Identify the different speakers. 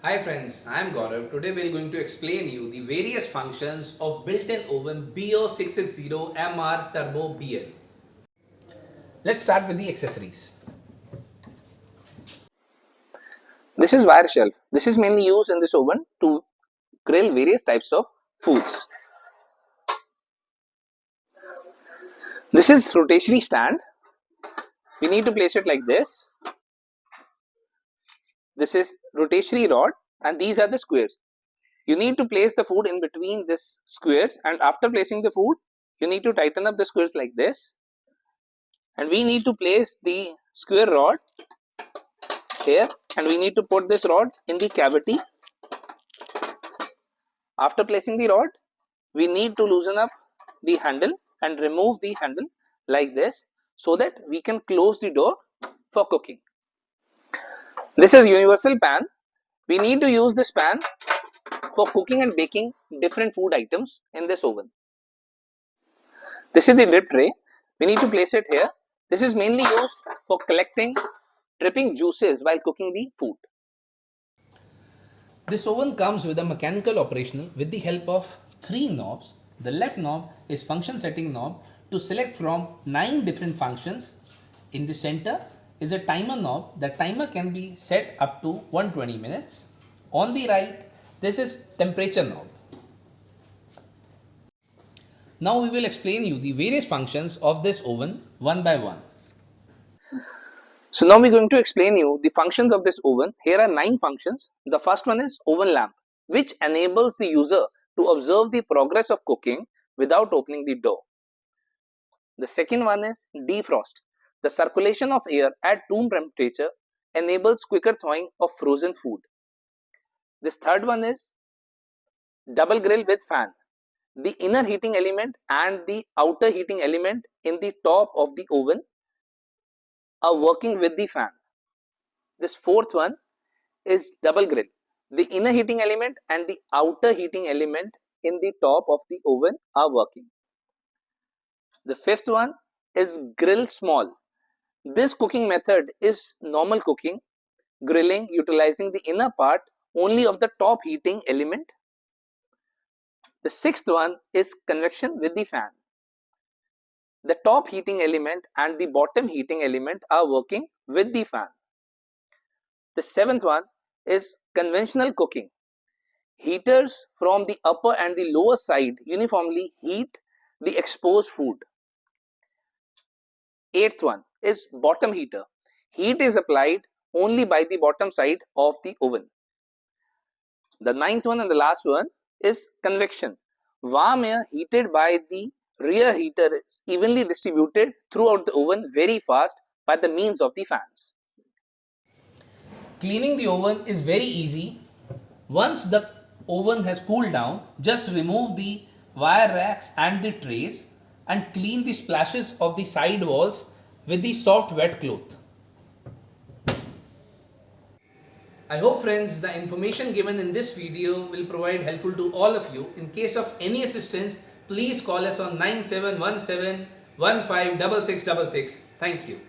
Speaker 1: Hi friends, I am Gaurav. Today we are going to explain you the various functions of built-in oven BO660 MR Turbo BL. Let's start with the accessories.
Speaker 2: This is wire shelf. This is mainly used in this oven to grill various types of foods. This is rotisserie stand. We need to place it like this. This is rotisserie rod and these are the squares. You need to place the food in between these squares, and after placing the food, you need to tighten up the squares like this. And we need to place the square rod here, and we need to put this rod in the cavity. After placing the rod, we need to loosen up the handle and remove the handle like this so that we can close the door for cooking. This is universal pan. We need to use this pan for cooking and baking different food items in this oven. This is the drip tray. We need to place it here. This is mainly used for collecting dripping juices while cooking the food.
Speaker 1: This oven comes with a mechanical operational with the help of 3 knobs. The left knob is function setting knob to select from 9 different functions. In the center is a timer knob. The timer can be set up to 120 minutes. On the right, this is temperature knob. Now we will explain you the various functions of this oven one by one.
Speaker 2: So now we're going to explain you the functions of this oven. Here are 9 functions. The first one is oven lamp, which enables the user to observe the progress of cooking without opening the door. The second one is defrost. The circulation of air at room temperature enables quicker thawing of frozen food. This third one is double grill with fan. The inner heating element and the outer heating element in the top of the oven are working with the fan. This fourth one is double grill. The inner heating element and the outer heating element in the top of the oven are working. The fifth one is grill small. This cooking method is normal cooking, grilling utilizing the inner part only of the top heating element. The sixth one is convection with the fan. The top heating element and the bottom heating element are working with the fan. The seventh one is conventional cooking. Heaters from the upper and the lower side uniformly heat the exposed food. Eighth one is bottom heater. Heat is applied only by the bottom side of the oven. The ninth one and the last one is convection. Warm air heated by the rear heater is evenly distributed throughout the oven very fast by the means of the fans.
Speaker 1: Cleaning the oven is very easy. Once the oven has cooled down, just remove the wire racks and the trays and clean the splashes of the side walls with the soft wet cloth. I hope friends the information given in this video will provide helpful to all of you. In case of any assistance, please call us on 9717 156666. Thank you.